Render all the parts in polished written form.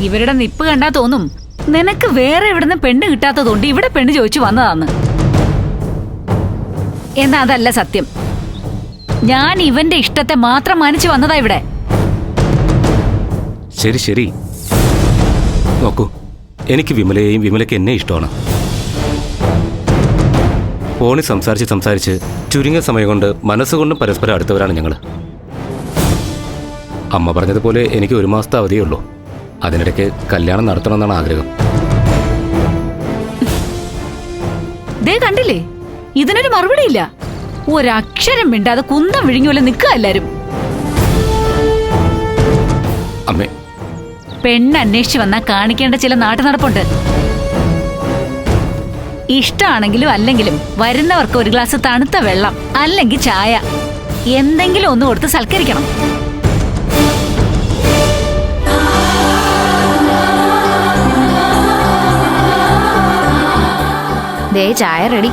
ഇവരുടെ നിപ്പ് കണ്ടാ തോന്നും നിനക്ക് വേറെ എവിടുന്ന് പെണ്ണ് കിട്ടാത്തതുകൊണ്ട് ഇവിടെ പെണ്ണ് ചോദിച്ചു വന്നതാന്ന്. എന്നാ അതല്ല സത്യം. ഞാൻ ഇവന്റെ ഇഷ്ടത്തെ മാത്രം മാനിച്ചു വന്നതാ ഇവിടെ. ശരി ശരി, നോക്കൂ, എനിക്ക് വിമലയെയും വിമലയ്ക്ക് എന്നെ ഇഷ്ടമാണ്. ഫോണിൽ സംസാരിച്ച് ചുരുങ്ങിയ സമയം കൊണ്ട് മനസ്സുകൊണ്ടും പരസ്പരം അടുത്തവരാണ് ഞങ്ങൾ. അമ്മ പറഞ്ഞതുപോലെ എനിക്ക് 1 മാസത്തെ അവധിയേ ഉള്ളൂ. അതിനിടയ്ക്ക് കല്യാണം നടത്തണമെന്നാണ് ആഗ്രഹം. ദേ കണ്ടില്ലേ, ഇതിനൊരു മറുപടി ഇല്ല. ഒരക്ഷരം മിണ്ടാതെ കുന്തം വിഴുങ്ങുപോലെ നിൽക്കുക എല്ലാരും. അമ്മേ, പെണ്ണ് അന്വേഷിച്ചു വന്നാൽ കാണിക്കേണ്ട ചില നാട്ടു നടപ്പുണ്ട്. ഇഷ്ടമാണെങ്കിലും അല്ലെങ്കിലും വരുന്നവർക്ക് ഒരു ഗ്ലാസ് തണുത്ത വെള്ളം അല്ലെങ്കിൽ ചായ എന്തെങ്കിലും ഒന്ന് കൊടുത്ത് സൽക്കരിക്കണം. ദേ ചായ റെഡി.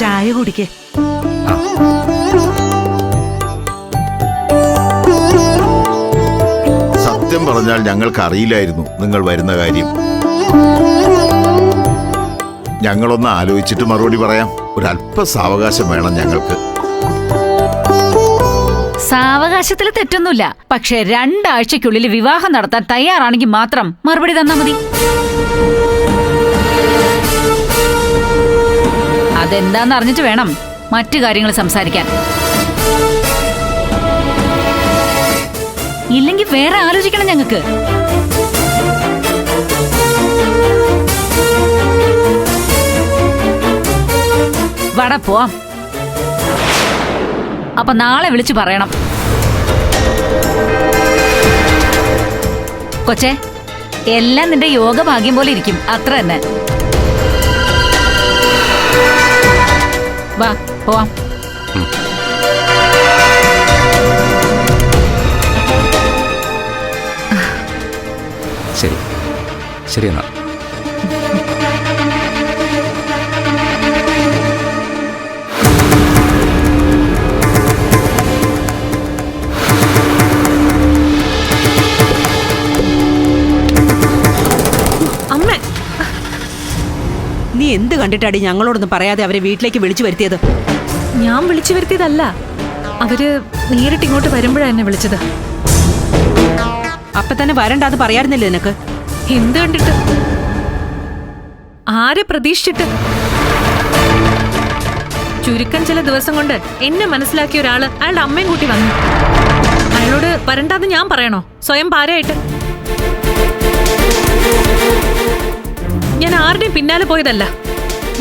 ചായ കുടിക്കേ. സത്യം പറഞ്ഞാൽ ഞങ്ങൾക്ക് അറിയില്ലായിരുന്നു നിങ്ങൾ വരുന്ന കാര്യം. ഞങ്ങളൊന്ന് ആലോചിച്ചിട്ട് മറുപടി പറയാം. ഒരല്പ സാവകാശം വേണം ഞങ്ങൾക്ക്. സാവകാശത്തിൽ തെറ്റൊന്നുമില്ല. പക്ഷെ 2 ആഴ്ചക്കുള്ളിൽ വിവാഹം നടത്താൻ തയ്യാറാണെങ്കിൽ മാത്രം മറുപടി തന്നാ മതി. അതെന്താന്ന് അറിഞ്ഞിട്ട് വേണം മറ്റു കാര്യങ്ങൾ സംസാരിക്കാൻ. ഇല്ലെങ്കിൽ വേറെ ആലോചിക്കണം ഞങ്ങൾക്ക്. വട പോവാം. അപ്പൊ നാളെ വിളിച്ചു പറയണം. കൊച്ചേ, എല്ലാം നിന്റെ യോഗഭാഗ്യം പോലെ ഇരിക്കും, അത്ര തന്നെ. വാ പോവാം. ശരി ശരി എന്നാ. അമ്മ, നീ എന്ത് കണ്ടിട്ടാടി ഞങ്ങളോടൊന്നും പറയാതെ അവരെ വീട്ടിലേക്ക് വിളിച്ചു വരുത്തിയത്? ഞാൻ വിളിച്ചു വരുത്തിയതല്ല, അവര് നേരിട്ട് ഇങ്ങോട്ട് വരുമ്പോഴാണ് എന്നെ വിളിച്ചത്. അപ്പൊ തന്നെ വരണ്ടാന്ന് പറയാറുന്നില്ലേ നിനക്ക്? എന്ത് കണ്ടിട്ട്, ആരെ പ്രതീക്ഷിച്ചിട്ട്? ചുരുക്കം ചില ദിവസം കൊണ്ട് എന്നെ മനസ്സിലാക്കിയ ഒരാള് അയാളുടെ അമ്മയും കൂട്ടി വന്നു. അയാളോട് വരണ്ടാന്ന് ഞാൻ പറയണോ സ്വയം ഭാര്യയായിട്ട്? ഞാൻ ആരുടെയും പിന്നാലെ പോയതല്ല.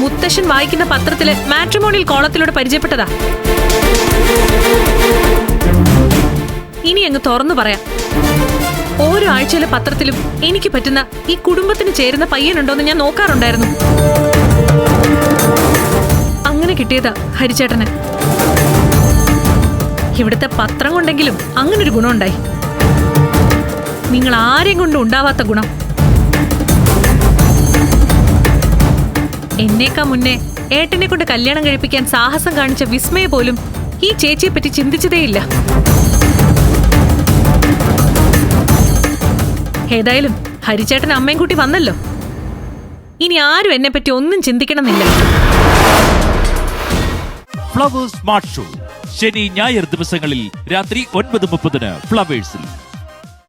മുത്തശ്ശൻ വായിക്കുന്ന പത്രത്തിലെ മാട്രിമോണിയൽ കോളത്തിലൂടെ പരിചയപ്പെട്ടതാ. ഇനി അങ്ങ് തുറന്നു പറയാം, ഓരോ ആഴ്ചയിലെ പത്രത്തിലും എനിക്ക് പറ്റുന്ന ഈ കുടുംബത്തിന് ചേരുന്ന പയ്യനുണ്ടോന്ന് ഞാൻ നോക്കാറുണ്ടായിരുന്നു. അങ്ങനെ കിട്ടിയതാ ഹരിച്ചേട്ടന്. ഇവിടുത്തെ പത്രം കൊണ്ടെങ്കിലും അങ്ങനൊരു ഗുണമുണ്ടായി. നിങ്ങൾ ആരെയും കൊണ്ടും ഉണ്ടാവാത്ത ഗുണം. എന്നേക്കാ മുന്നേ ഏട്ടനെ കൊണ്ട് കല്യാണം കഴിപ്പിക്കാൻ സാഹസം കാണിച്ച വിസ്മയ പോലും ഈ ചേച്ചിയെ പറ്റി ചിന്തിച്ചതേയില്ല. ഏതായാലും ഹരിച്ചേട്ടൻ അമ്മയും കൂട്ടി വന്നല്ലോ. ഇനി ആരും എന്നെ പറ്റി ഒന്നും ചിന്തിക്കണമെന്നില്ല. ഫ്ലവേഴ്സ് സ്മാർട്ട് ഷോ ശനി ഞായർ ദിവസങ്ങളിൽ രാത്രി 9:30 ഫ്ലവേഴ്സിൽ.